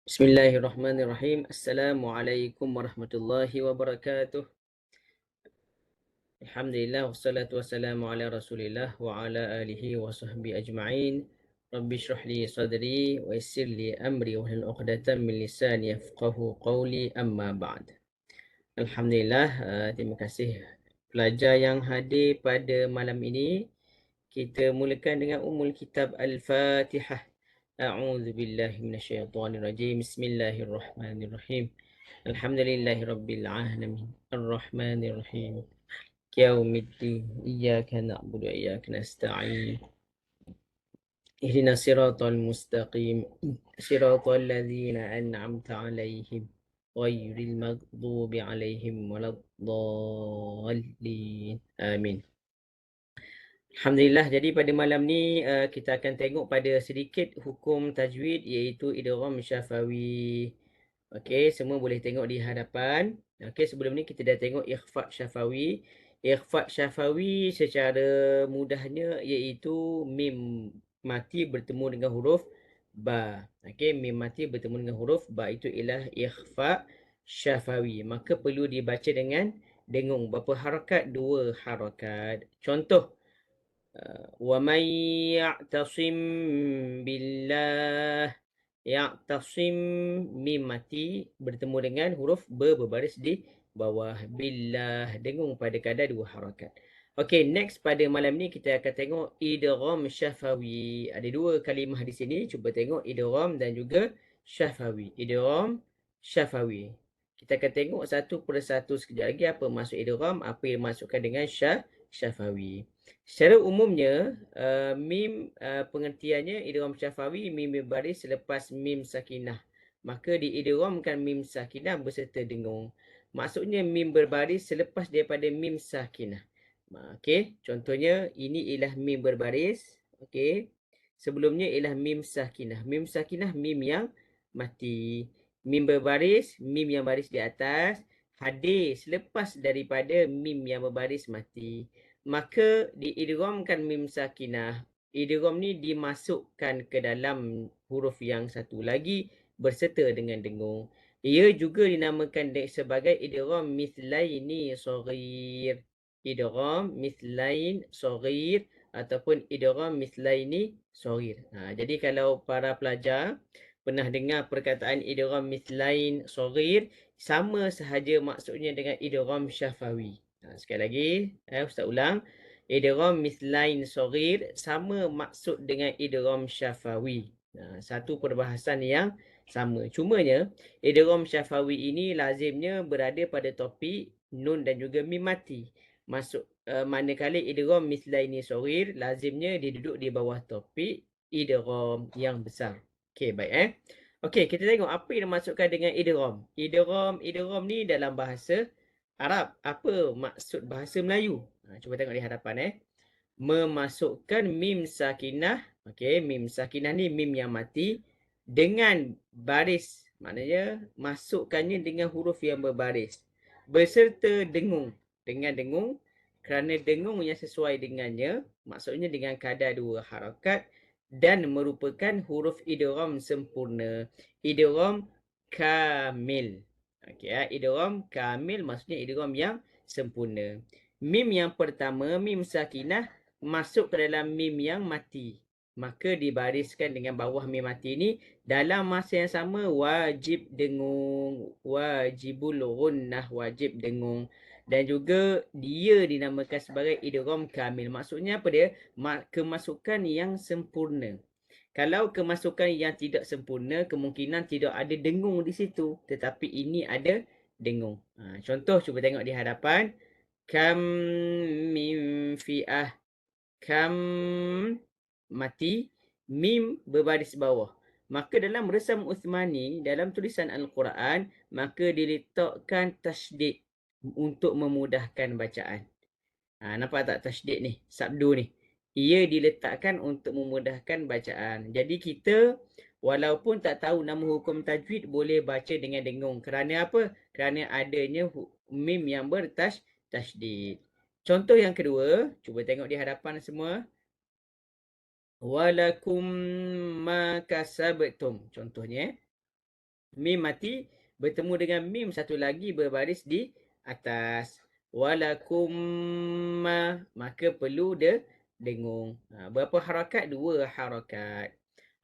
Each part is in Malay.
Bismillahirrahmanirrahim. Assalamualaikum warahmatullahi wabarakatuh. Alhamdulillah wassalatu wassalamu ala Rasulillah wa ala alihi wa sahbihi ajma'in. Rabbi shrah li sadri wa yassir li amri wa hlul 'uqdatam min lisani yafqahu qawli amma ba'd. Alhamdulillah, terima kasih pelajar yang hadir pada malam ini. Kita mulakan dengan Kitab Al-Fatihah. A'udzu billahi minasyaitonir rajim. Bismillahirrahmanirrahim. Alhamdulillahi rabbil alamin. Arrahmanir rahim. Yaumiddin. Iyyaka na'budu wa iyyaka nasta'in. Ihdinas siratal mustaqim. Siratal ladzina an'amta 'alaihim ghairil maghdubi 'alaihim waladdallin. Amin. Alhamdulillah, jadi pada malam ni kita akan tengok pada sedikit hukum tajwid iaitu idgham syafawi. Okey, semua boleh tengok di hadapan. Okey, sebelum ni kita dah tengok ikhfa syafawi. Ikhfa syafawi secara mudahnya iaitu mim mati bertemu dengan huruf ba. Okey, mim mati bertemu dengan huruf ba, itu ialah ikhfa syafawi. Maka perlu dibaca dengan dengung. Berapa harakat? 2 harakat. Contoh, وَمَنْ يَعْتَصِمْ بِاللَّهِ. Ya'tasim, mim mati bertemu dengan huruf ba berbaris di bawah. Billah, dengung pada kadar 2 harakat. Okey, next pada malam ni kita akan tengok idgham syafawi. Ada 2 kalimah di sini. Cuba tengok idgham dan juga syafawi. Idgham syafawi. Kita akan tengok satu persatu sekejap lagi apa maksud idgham, apa yang dimasukkan dengan syafawi. Secara umumnya, mim pengertiannya idgham syafawi, mim berbaris selepas mim sakinah. Maka diidghamkan mim sakinah berserta dengung. Maksudnya mim berbaris selepas daripada mim sakinah. Okey, contohnya ini ialah mim berbaris. Okey. Sebelumnya ialah mim sakinah. Mim sakinah mim yang mati. Mim berbaris, mim yang baris di atas, hadir selepas daripada mim yang berbaris mati. Maka diidghamkan mim sakinah. Idgham ni dimasukkan ke dalam huruf yang satu lagi berserta dengan dengung. Ia juga dinamakan sebagai idgham mithlaini saghir. Idgham mithlain saghir ataupun idgham mithlaini saghir. Jadi kalau para pelajar pernah dengar perkataan idgham mithlain saghir, sama sahaja maksudnya dengan idgham syafawi. Sekali lagi, Ustaz ulang. Idgham mithlain saghir sama maksud dengan idgham syafawi. Satu perbahasan yang sama. Cumanya, idgham syafawi ini lazimnya berada pada topik nun dan juga mim mati. Manakala idgham mithlaini saghir lazimnya diduduk di bawah topik idgham yang besar. Okey, baik Okey, kita tengok apa yang dimasukkan dengan idgham. Idgham ni dalam bahasa Arab. Apa maksud bahasa Melayu? Cuba tengok di hadapan Memasukkan mim sakinah. Okey, mim sakinah ni mim yang mati dengan baris. Maknanya masukkannya dengan huruf yang berbaris. Berserta dengung. Dengan dengung. Kerana dengung yang sesuai dengannya. Maksudnya dengan kadar 2 harakat. Dan merupakan huruf idgham sempurna. Idgham kamil. Okey, idgham kamil maksudnya idgham yang sempurna. Mim yang pertama, mim sakinah, masuk ke dalam mim yang mati. Maka dibariskan dengan bawah mim mati ini dalam masa yang sama wajib dengung. Wajibul gunnah, wajib dengung. Dan juga dia dinamakan sebagai idgham kamil. Maksudnya apa dia? Kemasukan yang sempurna. Kalau kemasukan yang tidak sempurna, kemungkinan tidak ada dengung di situ. Tetapi ini ada dengung. Contoh, cuba tengok di hadapan. Kam min fi'ah. Kam mati, mim berbaris bawah. Maka dalam resam Uthmani, dalam tulisan Al-Quran, maka diletakkan tasydid untuk memudahkan bacaan. Nampak tak tasydid ni? Sabdu ni. Ia diletakkan untuk memudahkan bacaan. Jadi kita walaupun tak tahu nama hukum tajwid boleh baca dengan dengung. Kerana apa? Kerana adanya mim yang bertasydid. Contoh yang kedua, cuba tengok di hadapan semua. Walakum ma kasabtum. Contohnya. Mim mati bertemu dengan mim satu lagi berbaris di atas. Walakum maka perlu dengung. Berapa harakat? 2 harakat.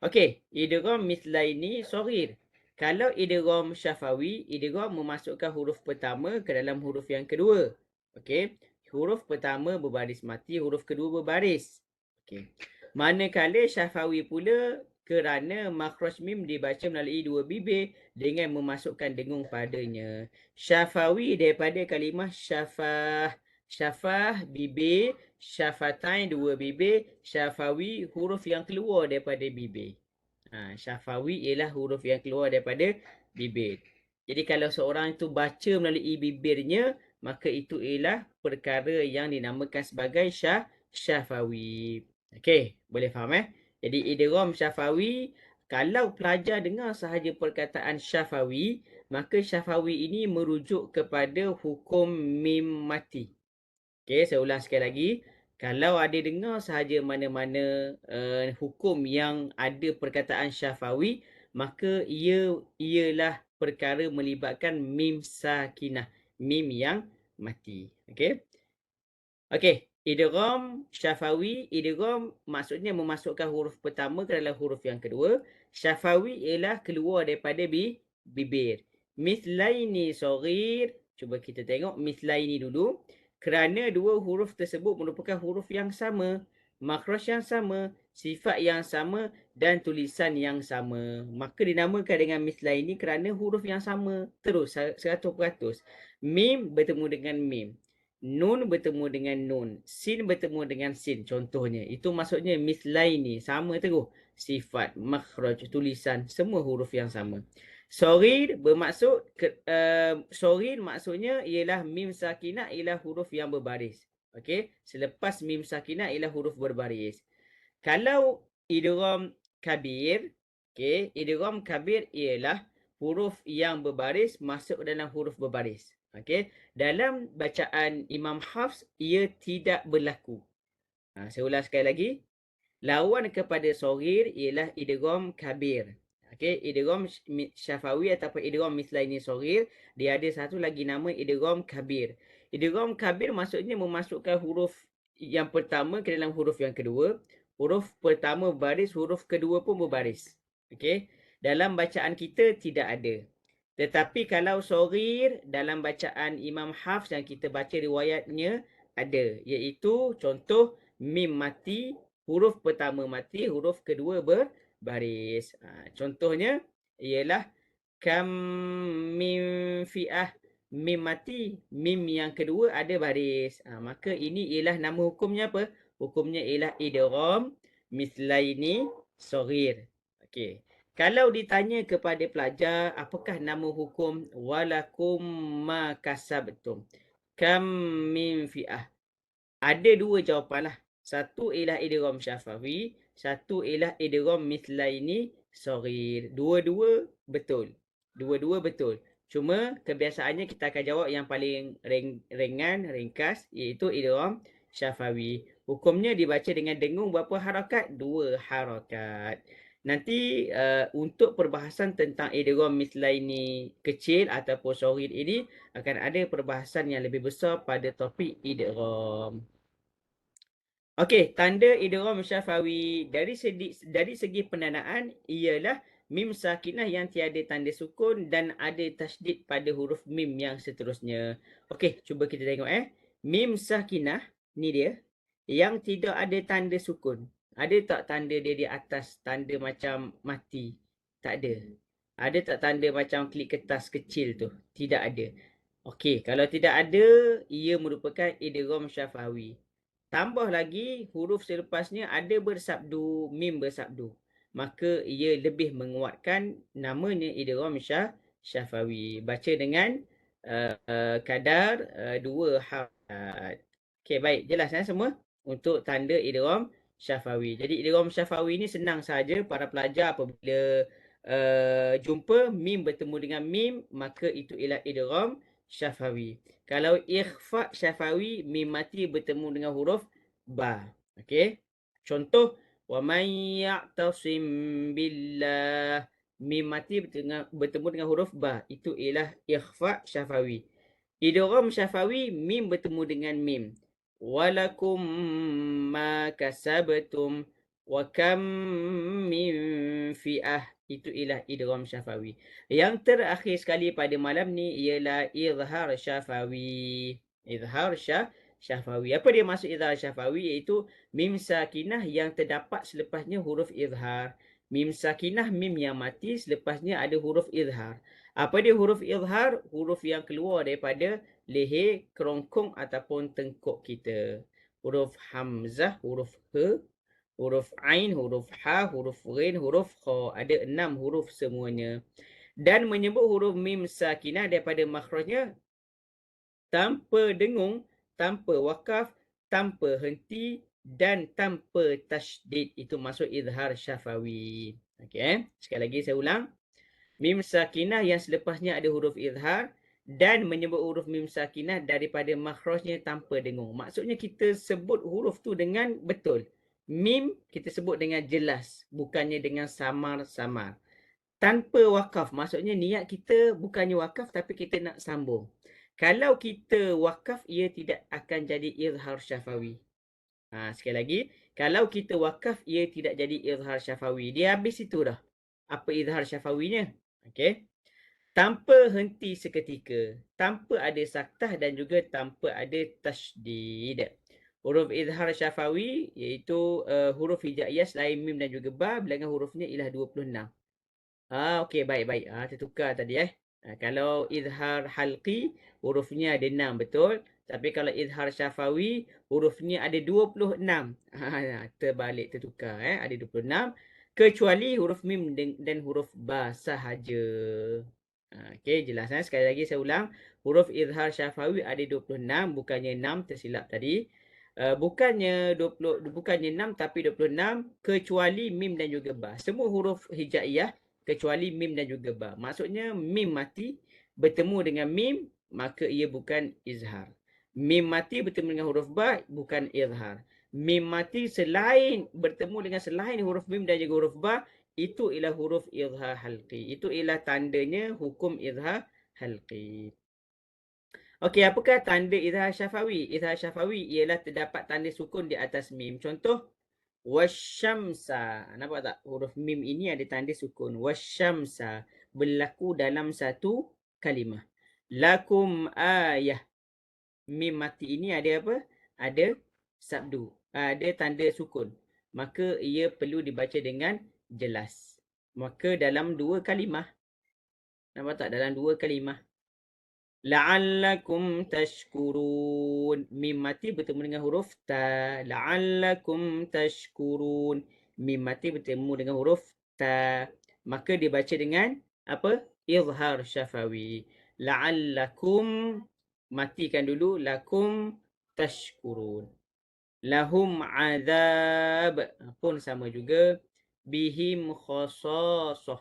Okey, idgham mithlaini saghir. Kalau idgham syafawi, idgham memasukkan huruf pertama ke dalam huruf yang kedua. Okey, huruf pertama berbaris mati, huruf kedua berbaris. Okey. Manakala syafawi pula kerana makhraj mim dibaca melalui dua bibir dengan memasukkan dengung padanya. Syafawi daripada kalimah syafah. Syafah bibir, syafatain dua bibir, syafawi huruf yang keluar daripada bibir. Syafawi ialah huruf yang keluar daripada bibir. Jadi kalau seorang itu baca melalui bibirnya, maka itu ialah perkara yang dinamakan sebagai syafawi. Okey, boleh faham Jadi idgham syafawi, kalau pelajar dengar sahaja perkataan syafawi, maka syafawi ini merujuk kepada hukum mim mati. Okey, saya ulang sekali lagi. Kalau ada dengar sahaja mana-mana hukum yang ada perkataan syafawi, maka ialah perkara melibatkan mim sakinah, mim yang mati. Okey. Okey, idgham syafawi, idgham maksudnya memasukkan huruf pertama ke dalam huruf yang kedua. Syafawi ialah keluar daripada bibir. Mithlaini saghir. Cuba kita tengok mithlaini dulu. Kerana dua huruf tersebut merupakan huruf yang sama, makhraj yang sama, sifat yang sama dan tulisan yang sama, maka dinamakan dengan mithlaini kerana huruf yang sama terus 100%. Mim bertemu dengan mim, nun bertemu dengan nun, sin bertemu dengan sin contohnya. Itu maksudnya mithlaini, sama terus. Sifat, makhraj, tulisan, semua huruf yang sama. Saghir bermaksud saghir maksudnya ialah mim sakinah ialah huruf yang berbaris. Okey, selepas mim sakinah ialah huruf berbaris. Kalau idgham kabir, okey, idgham kabir ialah huruf yang berbaris masuk dalam huruf berbaris. Okey, dalam bacaan Imam Hafs ia tidak berlaku. Saya ulang sekali lagi. Lawan kepada saghir ialah idgham kabir. Okey, idgham syafawi ataupun idgham mithlaini saghir, dia ada satu lagi nama idgham kabir. Idgham kabir maksudnya memasukkan huruf yang pertama ke dalam huruf yang kedua. Huruf pertama berbaris, huruf kedua pun berbaris. Okey, dalam bacaan kita tidak ada. Tetapi kalau saghir dalam bacaan Imam Hafs yang kita baca riwayatnya ada, iaitu contoh mim mati, huruf pertama mati, huruf kedua berbaris. Contohnya ialah kam mim fi'ah, mim mati, mim yang kedua ada baris. Maka ini ialah nama hukumnya apa? Hukumnya ialah idgham mithlaini saghir. Okey. Kalau ditanya kepada pelajar, apakah nama hukum walakum ma kasabtum? Kam min fi'ah? Ada dua jawapanlah. Satu ialah idgham syafawi, satu ialah idgham mithlaini saghir. Dua-dua betul. Dua-dua betul. Cuma kebiasaannya kita akan jawab yang paling ringan, ringkas, iaitu idgham syafawi. Hukumnya dibaca dengan dengung berapa harakat? 2 harakat. Nanti untuk perbahasan tentang idgham mithlaini kecil ataupun saghir ini akan ada perbahasan yang lebih besar pada topik idgham. Okey, tanda idgham syafawi dari segi pendanaan ialah mim sakinah yang tiada tanda sukun dan ada tasydid pada huruf mim yang seterusnya. Okey, cuba kita tengok Mim sakinah ni dia yang tidak ada tanda sukun. Ada tak tanda dia di atas, tanda macam mati? Tak ada. Ada tak tanda macam klik kertas kecil tu? Tidak ada. Okey, kalau tidak ada, ia merupakan idgham syafawi. Tambah lagi huruf selepasnya ada bersabdu, mim bersabdu. Maka ia lebih menguatkan namanya idgham syafawi. Baca dengan kadar 2 harakat. Okey, baik. Jelas semua untuk tanda idgham syafawi. Jadi idgham syafawi ini senang saja para pelajar apabila jumpa mim bertemu dengan mim, maka itu ialah idgham syafawi. Kalau ikhfa syafawi, mim mati bertemu dengan huruf ba. Okey. Contoh wa man ya'tasim billah, mim mati bertemu dengan huruf ba. Itu ialah ikhfa syafawi. Idgham syafawi, mim bertemu dengan mim. Walakum ma kasabtum wa kam min fi'ah. Itu ialah idgham syafawi. Yang terakhir sekali pada malam ni ialah izhar syafawi. Izhar syafawi. Apa dia maksud izhar syafawi? Iaitu mim sakinah yang terdapat selepasnya huruf izhar. Mim sakinah, mim yang mati, selepasnya ada huruf izhar. Apa dia huruf izhar? Huruf yang keluar daripada leher, kerongkong ataupun tengkuk kita. Huruf hamzah, huruf he, huruf ain, huruf ha, huruf ghin, huruf kha. Ada 6 huruf semuanya. Dan menyebut huruf mim sakinah daripada makhrajnya tanpa dengung, tanpa wakaf, tanpa henti dan tanpa tasydid. Itu maksud izhar syafawi. Okey, sekali lagi saya ulang. Mim sakinah yang selepasnya ada huruf izhar dan menyebut huruf mim sakinah daripada makhrajnya tanpa dengung. Maksudnya kita sebut huruf tu dengan betul. Mim kita sebut dengan jelas, bukannya dengan samar-samar. Tanpa wakaf, maksudnya niat kita bukannya wakaf tapi kita nak sambung. Kalau kita wakaf, ia tidak akan jadi izhar syafawi. Sekali lagi, kalau kita wakaf, ia tidak jadi izhar syafawi. Dia habis itu dah. Apa izhar syafawinya? Okey. Tanpa henti seketika, tanpa ada saktah dan juga tanpa ada tasydid. Huruf izhar syafawi iaitu huruf hijaiyah selain mim dan juga ba, bilangan hurufnya ialah 26. Okey, baik. Tertukar tadi kalau izhar halqi, hurufnya ada 6, betul. Tapi kalau izhar syafawi, hurufnya ada 26. Terbalik, tertukar. Ada 26. Kecuali huruf mim dan huruf ba sahaja. Okey, jelas. Sekali lagi saya ulang. Huruf izhar syafawi ada 26, bukannya 6, tersilap tadi. Bukannya 6 tapi 26 kecuali mim dan juga ba. Semua huruf hijaiyah kecuali mim dan juga ba. Maksudnya mim mati bertemu dengan mim, maka ia bukan izhar. Mim mati bertemu dengan huruf ba, bukan izhar. Mim mati bertemu dengan selain huruf mim dan juga huruf ba, itu ialah huruf izhar halqi. Itu ialah tandanya hukum izhar halqi. Okey, apakah tanda izhar syafawi? Izhar syafawi ialah terdapat tanda sukun di atas mim. Contoh, wasyamsa. Nampak tak? Huruf mim ini ada tanda sukun. Wasyamsa berlaku dalam satu kalimah. Lakum ayah. Mim mati ini ada apa? Ada sabdu. Ada tanda sukun. Maka ia perlu dibaca dengan jelas. Maka dalam 2 kalimah. Nampak tak? Dalam 2 kalimah. La'allakum tashkurun. Mim mati bertemu dengan huruf ta. La'allakum tashkurun. Mim mati bertemu dengan huruf ta. Maka dibaca dengan apa? Izhar syafawi. La'allakum, matikan dulu. Lakum tashkurun. Lahum azab. Pun sama juga. Bihim khasasah.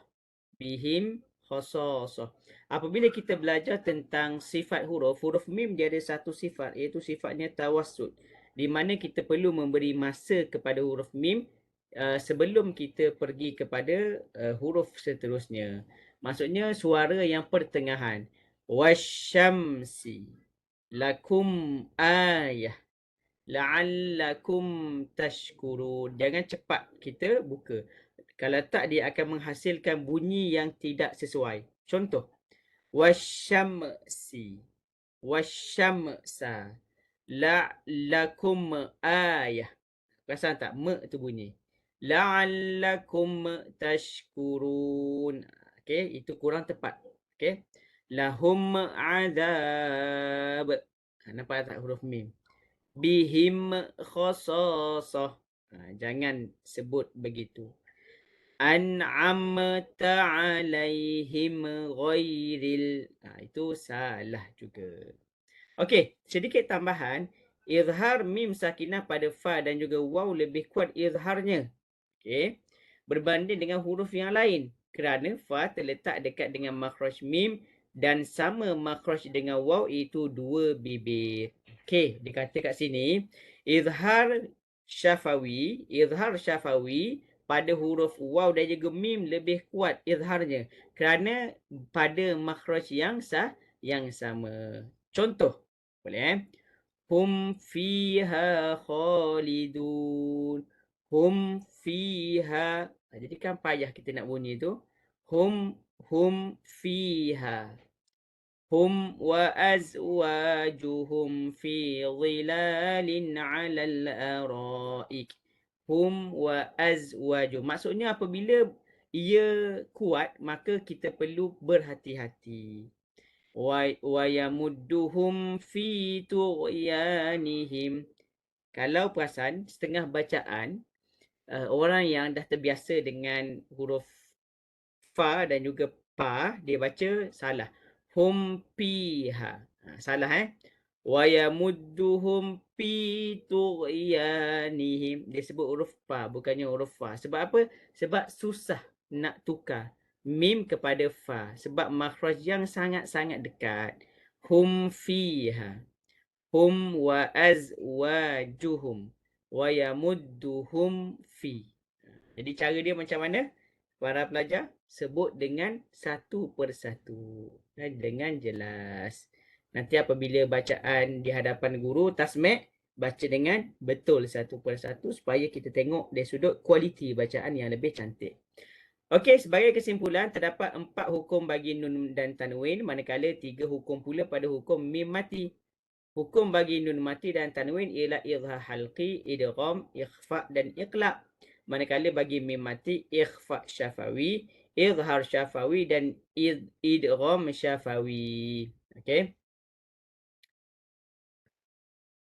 Bihim khasasah. Apabila kita belajar tentang sifat huruf mim dia ada satu sifat, iaitu sifatnya tawassut. Di mana kita perlu memberi masa kepada huruf mim sebelum kita pergi kepada huruf seterusnya. Maksudnya suara yang pertengahan. Wasyamsi. Lakum ayah. La'allakum tashkurun. Jangan cepat kita buka. Kalau tak, dia akan menghasilkan bunyi yang tidak sesuai. Contoh. Wasyamsi. Wasyamsa. La'lakum ayah. Perasan tak? Me tu bunyi. La'allakum tashkurun. Okey, itu kurang tepat. Okey. Lahum azab. Nampak tak huruf mim? Bihim khasasah. Jangan sebut begitu. An'amta alaihim ghairil. Itu salah juga. Okey, sedikit tambahan. Izhar mim sakinah pada fa dan juga waw lebih kuat izharnya. Okey. Berbanding dengan huruf yang lain. Kerana fa terletak dekat dengan makhraj mim dan sama makhraj dengan waw, iaitu 2 bibir. Okey, dikata kat sini. Izhar syafawi pada huruf waw dan juga mim lebih kuat izharnya kerana pada makhraj yang sama. Contoh, boleh hum fiha khalidun. Hum fiha. Jadi kan payah kita nak bunyi tu. Hum fiha. Hum wa azwajuhum fi dhilalin 'alal araik. Hum wa azwaju. Maksudnya apabila ia kuat, maka kita perlu berhati-hati. Wa yamudduhum fi tughyanihim. Kalau perasan, setengah bacaan, orang yang dah terbiasa dengan huruf fa dan juga pa, dia baca salah. Hum piha. Salah Wa yamudduhum fi tughyanihim. Dia sebut huruf pa, bukannya huruf fa. Sebab apa? Sebab susah nak tukar mim kepada fa. Sebab makhraj yang sangat-sangat dekat. Hum fiha. Hum wa azwajuhum. Wa yamudduhum fi. Jadi cara dia macam mana? Para pelajar sebut dengan satu persatu. Dengan jelas. Nanti apabila bacaan di hadapan guru, tasmi', baca dengan betul satu persatu supaya kita tengok dari sudut kualiti bacaan yang lebih cantik. Okey, sebagai kesimpulan, terdapat 4 hukum bagi nun dan tanwin, manakala 3 hukum pula pada hukum mim mati. Hukum bagi nun mati dan tanwin ialah izhar halqi, idgham, ikhfa dan iqlab. Manakala bagi mim mati, ikhfa syafawi, izhar syafawi dan idgham syafawi. Okey.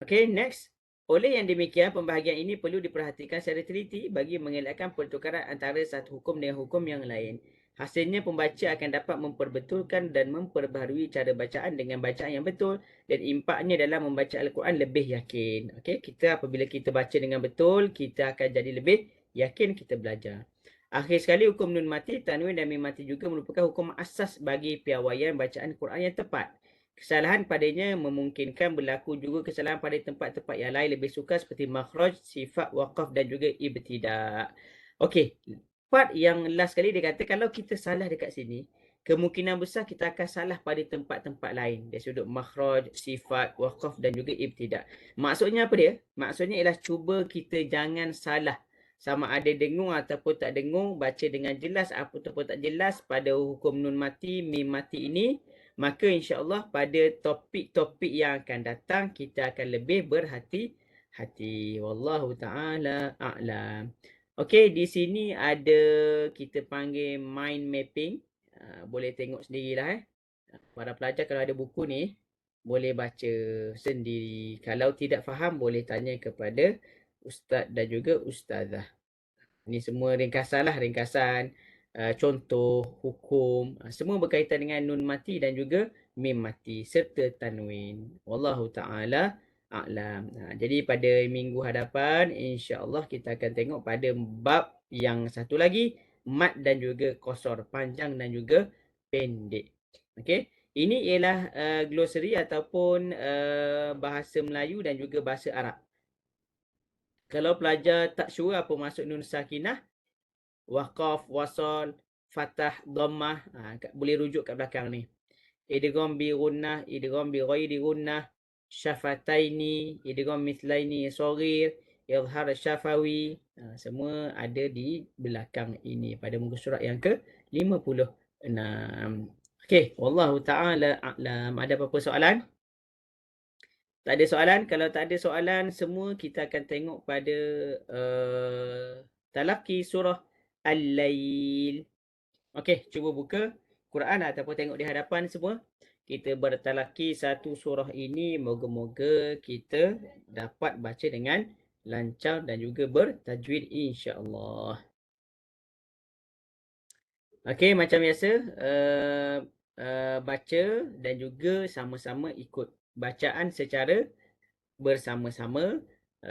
Okey, next. Oleh yang demikian, pembahagian ini perlu diperhatikan secara teliti bagi mengelakkan pertukaran antara satu hukum dengan hukum yang lain. Hasilnya, pembaca akan dapat memperbetulkan dan memperbaharui cara bacaan dengan bacaan yang betul dan impaknya dalam membaca Al-Quran lebih yakin. Okey, kita apabila kita baca dengan betul, kita akan jadi lebih yakin kita belajar. Akhir sekali, hukum nun mati, tanwin dan mim mati juga merupakan hukum asas bagi piawaian bacaan Quran yang tepat. Kesalahan padanya memungkinkan berlaku juga kesalahan pada tempat-tempat yang lain lebih sukar seperti makhraj, sifat, waqaf dan juga ibtidak. Okey, part yang last sekali dia kata kalau kita salah dekat sini, kemungkinan besar kita akan salah pada tempat-tempat lain. Dari sudut makhraj, sifat, waqaf dan juga ibtidak. Maksudnya apa dia? Maksudnya ialah cuba kita jangan salah. Sama ada dengung ataupun tak dengung, baca dengan jelas ataupun tak jelas pada hukum nun mati, mim mati ini. Maka insya-Allah pada topik-topik yang akan datang kita akan lebih berhati-hati. Wallahu taala a'lam. Okey, di sini ada kita panggil mind mapping. Boleh tengok sendirilah Para pelajar kalau ada buku ni boleh baca sendiri. Kalau tidak faham boleh tanya kepada ustaz dan juga ustazah. Ini semua ringkasan contoh, hukum, semua berkaitan dengan nun mati dan juga mim mati serta tanwin. Wallahu ta'ala a'lam. Jadi pada minggu hadapan, insya-Allah kita akan tengok pada bab yang satu lagi, mat dan juga qasar, panjang dan juga pendek. Okey. Ini ialah glossary ataupun bahasa Melayu dan juga bahasa Arab. Kalau pelajar tak sure apa maksud nun sakinah, waqaf, wasal, fathah, dhammah, boleh rujuk kat belakang ni. Idgham bi gunnah, idgham bi ghairi gunnah, syafataini, idgham mithlaini saghir, izhar syafawi, semua ada di belakang ini pada muka surat yang ke-56. Okey, wallahu taala a'lam. Ada apa-apa soalan? Tak ada soalan? Kalau tak ada soalan, semua kita akan tengok pada talaqi surah Al-Lail. Okey, cuba buka Quran ataupun tengok di hadapan semua. Kita bertalaqi satu surah ini. Moga-moga kita dapat baca dengan lancar dan juga bertajwid insya-Allah. Okey, macam biasa baca dan juga sama-sama ikut bacaan secara bersama-sama.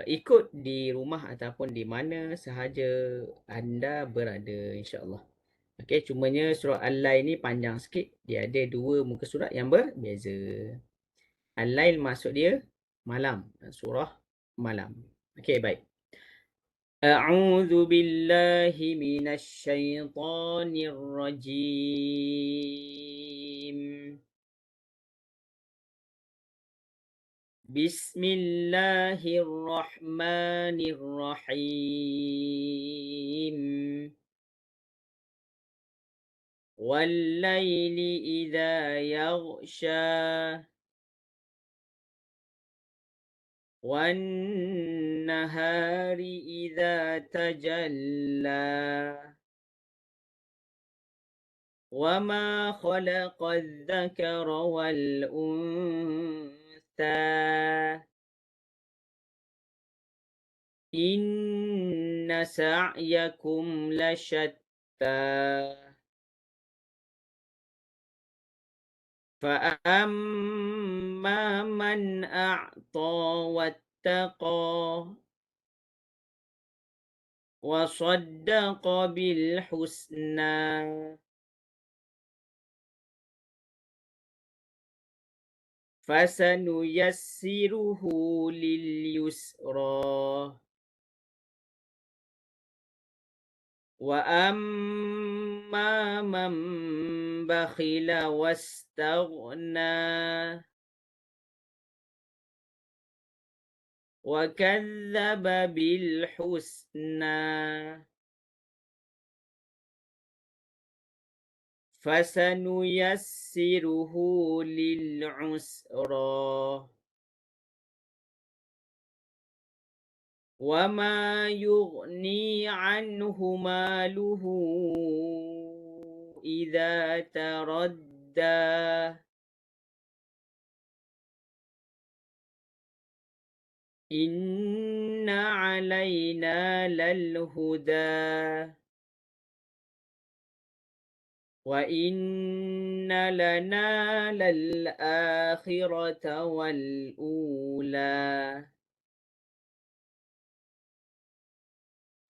Ikut di rumah ataupun di mana sahaja anda berada insya-Allah. Okey, cumanya surah Al-Lail ni panjang sikit. Dia ada 2 muka surat yang berbeza. Al-Lail maksud dia malam, surah malam. Okey, baik. أعوذ بالله من الشيطان الرجيم. بسم الله الرحمن الرحيم. والليل إذا يغشى والنهار إذا تجلى وما خلق الذكر والأنثى إن سعيكم لشتى فأما من أعطى واتقى وصدق بالحسنى فسنيسره لليسرى وأما من بخل واستغنى وكذب بالحسنى فسنيسره للعسرى وما يغني عنه ماله إذا تردى إن علينا للهدى وإن لنا للآخرة والأولى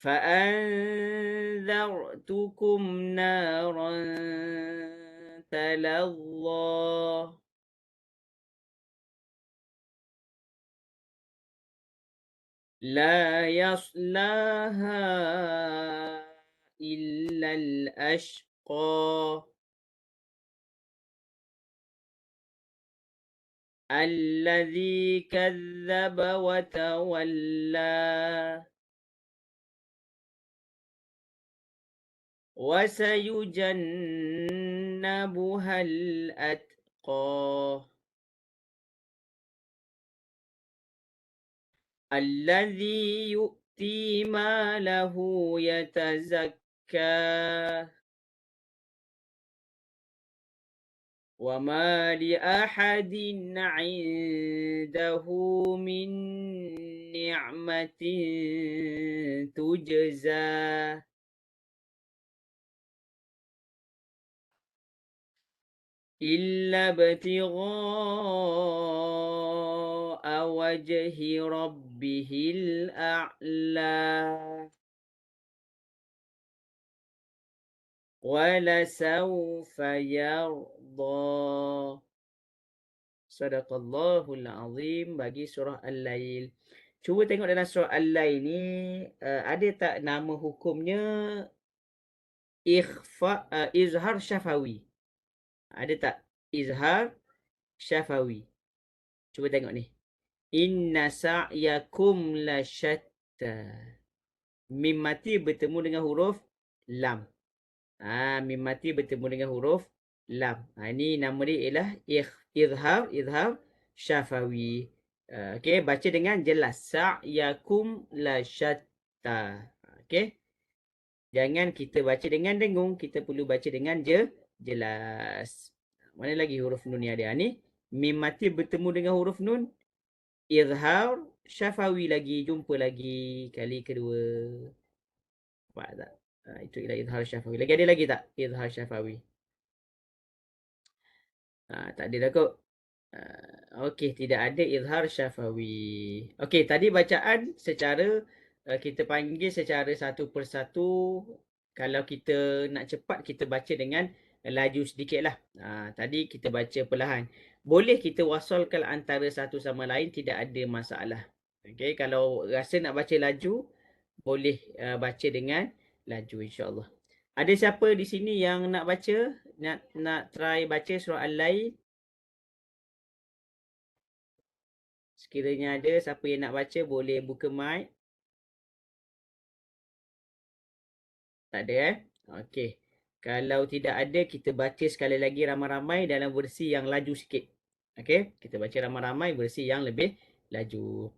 فأنذرتكم نارا تلظى لا يصلاها إلا الأشقى الذي كذب وتولى وسيجنبها الأتقى الذي يؤتي ماله يتزكى وما لأحد عنده من نعمة تجزى إلا ابتغاء وجه ربه الأعلى ولسوف يرضى. Sadaqallahul Azim bagi surah Al-Lail. Cuba tengok dalam surah Al-Lail ni ada tak nama hukumnya izhar syafawi? Ada tak izhar syafawi? Cuba tengok ni. Inna sa'yakum lasyatta. Mim mati bertemu dengan huruf lam. Mim mati bertemu dengan huruf lam. Ini nama dia ialah izhar syafawi. Okey, baca dengan jelas. Sa'yakum lasyatta. Okey. Jangan kita baca dengan dengung, kita perlu baca dengan jelas. Mana lagi huruf nun yang ada ni? Mim mati bertemu dengan huruf nun. Izhar syafawi lagi, jumpa lagi kali kedua. Nampak tak? Itu ialah izhar syafawi. Lagi ada lagi tak izhar syafawi? Tak ada dah kot. Okey, tidak ada izhar syafawi. Okey, tadi bacaan secara kita panggil secara satu persatu. Kalau kita nak cepat, kita baca dengan laju sedikit lah. Tadi kita baca perlahan. Boleh kita wasalkan antara satu sama lain, tidak ada masalah. Okey, kalau rasa nak baca laju, boleh baca dengan laju insya-Allah. Ada siapa di sini yang nak baca? Nak try baca surah Al-Lail? Sekiranya ada siapa yang nak baca boleh buka mic. Tak ada Okey. Kalau tidak ada kita baca sekali lagi ramai-ramai dalam versi yang laju sikit. Okey, kita baca ramai-ramai versi yang lebih laju.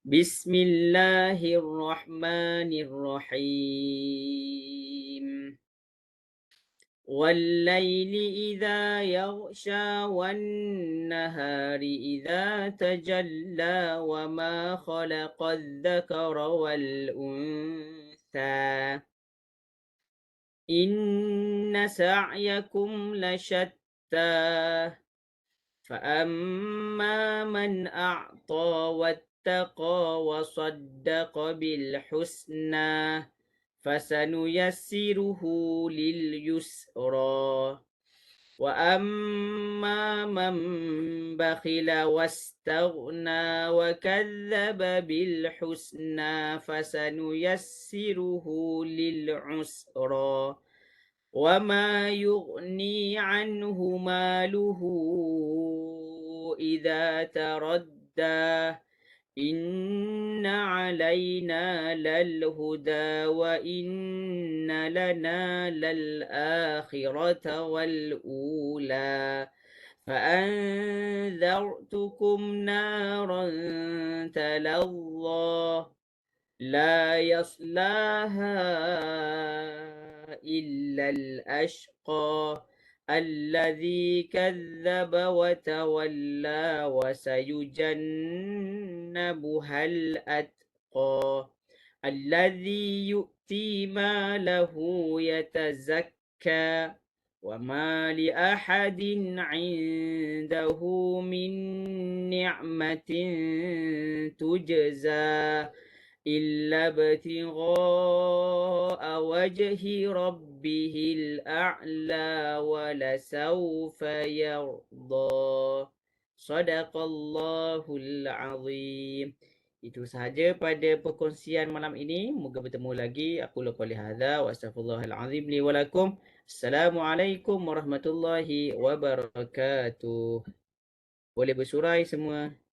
Bismillahirrahmanirrahim. والليل إذا يغشى والنهار إذا تجلى وما خلق الذكر والأنثى إن سعيكم لشتى فأما من أعطى واتقى وصدق بالحسنى فسنيسره لليسرى وأما من بخل واستغنى وكذب بالحسنى فسنيسره للعسرى وما يغني عنه ماله إذا تردى إن علينا للهدى وإن لنا للآخرة والأولى فأنذرتكم نارا تلظى لا يصلاها إلا الأشقى الذي كذب وتولى وسيجنبها الأتقى الذي يؤتي ماله يتزكى وما لأحد عنده من نعمة تجزى إلا ابتغاء وجه ربه الأعلى ولسوف يرضى. Sadaqallahul azim. Itu sahaja pada perkongsian malam ini. Moga bertemu lagi. Aku qouli hadza wa astaghfirullahal azim li wa lakum. Assalamualaikum warahmatullahi wabarakatuh. Boleh bersurai semua.